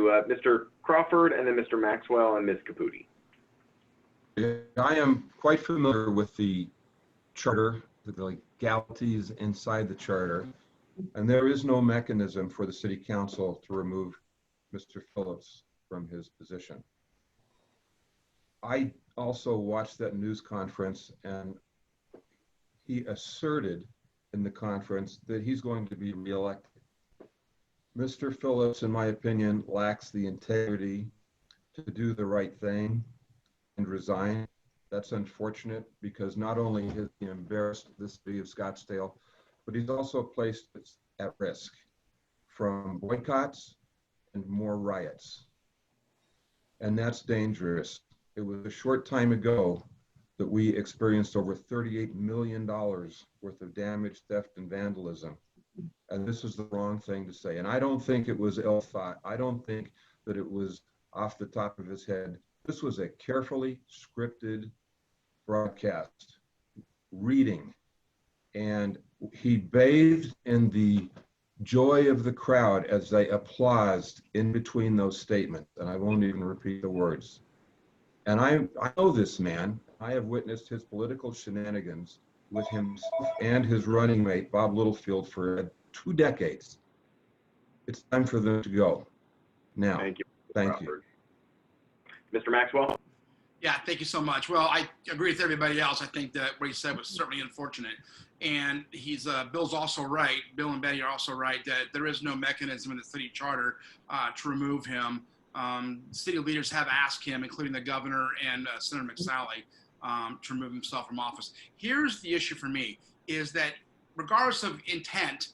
to Mr. Crawford and then Mr. Maxwell and Ms. Caputi. I am quite familiar with the charter, the legalities inside the charter, and there is no mechanism for the city council to remove Mr. Phillips from his position. I also watched that news conference, and he asserted in the conference that he's going to be reelected. Mr. Phillips, in my opinion, lacks the integrity to do the right thing and resign. That's unfortunate because not only has he embarrassed the city of Scottsdale, but he's also placed it at risk from boycotts and more riots. And that's dangerous. It was a short time ago that we experienced over $38 million worth of damage, theft, and vandalism. And this is the wrong thing to say. And I don't think it was ill thought. I don't think that it was off the top of his head. This was a carefully scripted broadcast, reading. And he bathed in the joy of the crowd as they applauded in between those statements. And I won't even repeat the words. And I know this man. I have witnessed his political shenanigans with himself and his running mate, Bob Littlefield, for 2 decades. It's time for them to go now. Thank you. Thank you. Mr. Maxwell? Yeah, thank you so much. Well, I agree with everybody else. I think that what he said was certainly unfortunate. And Bill's also right, Bill and Betty are also right, that there is no mechanism in the city charter to remove him. City leaders have asked him, including the governor and Senator McSally, to remove himself from office. Here's the issue for me, is that regardless of intent,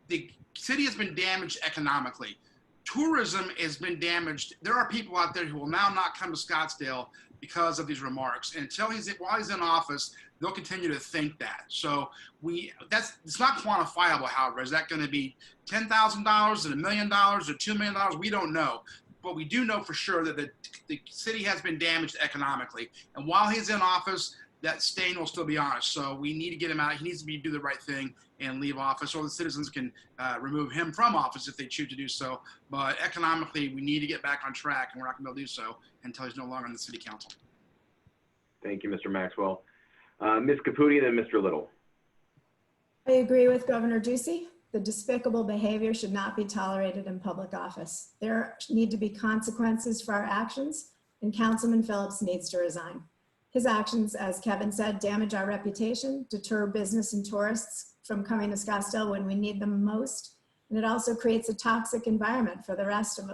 the city has been damaged economically. Tourism has been damaged. There are people out there who will now not come to Scottsdale because of these remarks. And while he's in office, they'll continue to think that. So it's not quantifiable, however. Is that going to be $10,000 and $1 million or $2 million? We don't know. But we do know for sure that the city has been damaged economically. And while he's in office, that stain will still be on us. So we need to get him out. He needs to do the right thing and leave office, or the citizens can remove him from office if they choose to do so. But economically, we need to get back on track, and we're not going to be able to do so until he's no longer on the city council. Thank you, Mr. Maxwell. Ms. Caputi, then Mr. Little. I agree with Governor Ducey. The despicable behavior should not be tolerated in public office. There need to be consequences for our actions, and Councilman Phillips needs to resign. His actions, as Kevin said, damage our reputation, deter business and tourists from coming to Scottsdale when we need them most, and it also creates a toxic environment for the rest of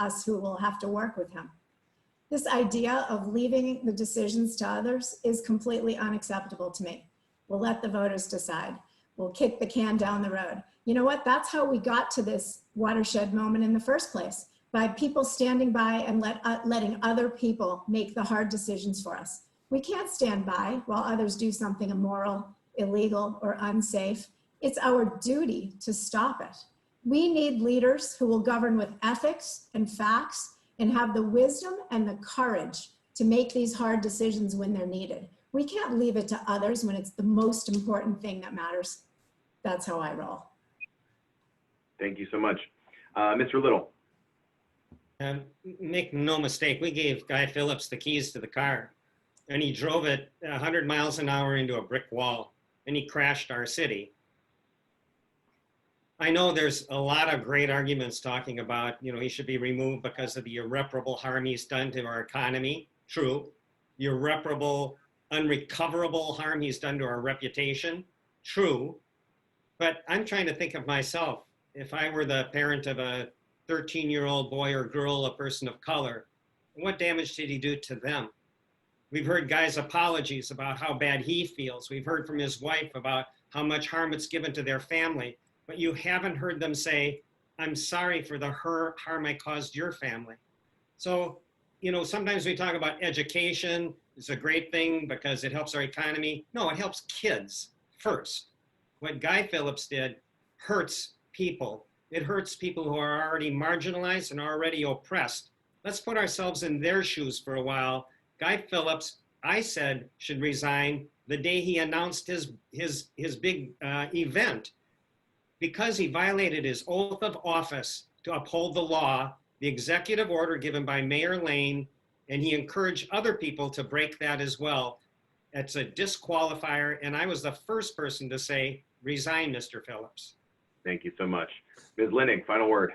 us who will have to work with him. This idea of leaving the decisions to others is completely unacceptable to me. We'll let the voters decide. We'll kick the can down the road. You know what? That's how we got to this watershed moment in the first place, by people standing by and letting other people make the hard decisions for us. We can't stand by while others do something immoral, illegal, or unsafe. It's our duty to stop it. We need leaders who will govern with ethics and facts and have the wisdom and the courage to make these hard decisions when they're needed. We can't leave it to others when it's the most important thing that matters. That's how I roll. Thank you so much. Mr. Little. Make no mistake, we gave Guy Phillips the keys to the car, and he drove it 100 miles an hour into a brick wall, and he crashed our city. I know there's a lot of great arguments talking about, he should be removed because of the irreparable harm he's done to our economy. True. The irreparable, unrecoverable harm he's done to our reputation. True. But I'm trying to think of myself. If I were the parent of a 13-year-old boy or girl, a person of color, what damage did he do to them? We've heard Guy's apologies about how bad he feels. We've heard from his wife about how much harm it's given to their family, but you haven't heard them say, I'm sorry for the harm I caused your family. So, sometimes we talk about education. It's a great thing because it helps our economy. No, it helps kids first. What Guy Phillips did hurts people. It hurts people who are already marginalized and already oppressed. Let's put ourselves in their shoes for a while. Guy Phillips, I said, should resign the day he announced his big event, because he violated his oath of office to uphold the law the executive order given by Mayor Lane, and he encouraged other people to break that as well. It's a disqualifier, and I was the first person to say, resign, Mr. Phillips. Thank you so much. Ms. Linning, final word.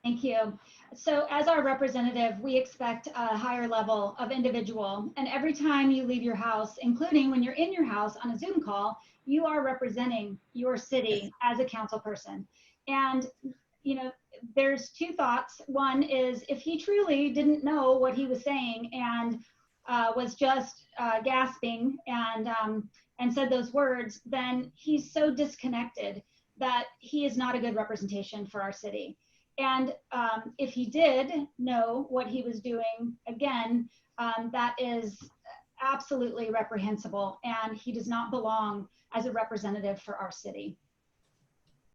Thank you. So as our representative, we expect a higher level of individual. And every time you leave your house, including when you're in your house on a Zoom call, you are representing your city as a council person. And, you know, there's two thoughts. One is if he truly didn't know what he was saying and was just gasping and said those words, then he's so disconnected that he is not a good representation for our city. And if he did know what he was doing, again, that is absolutely reprehensible, and he does not belong as a representative for our city.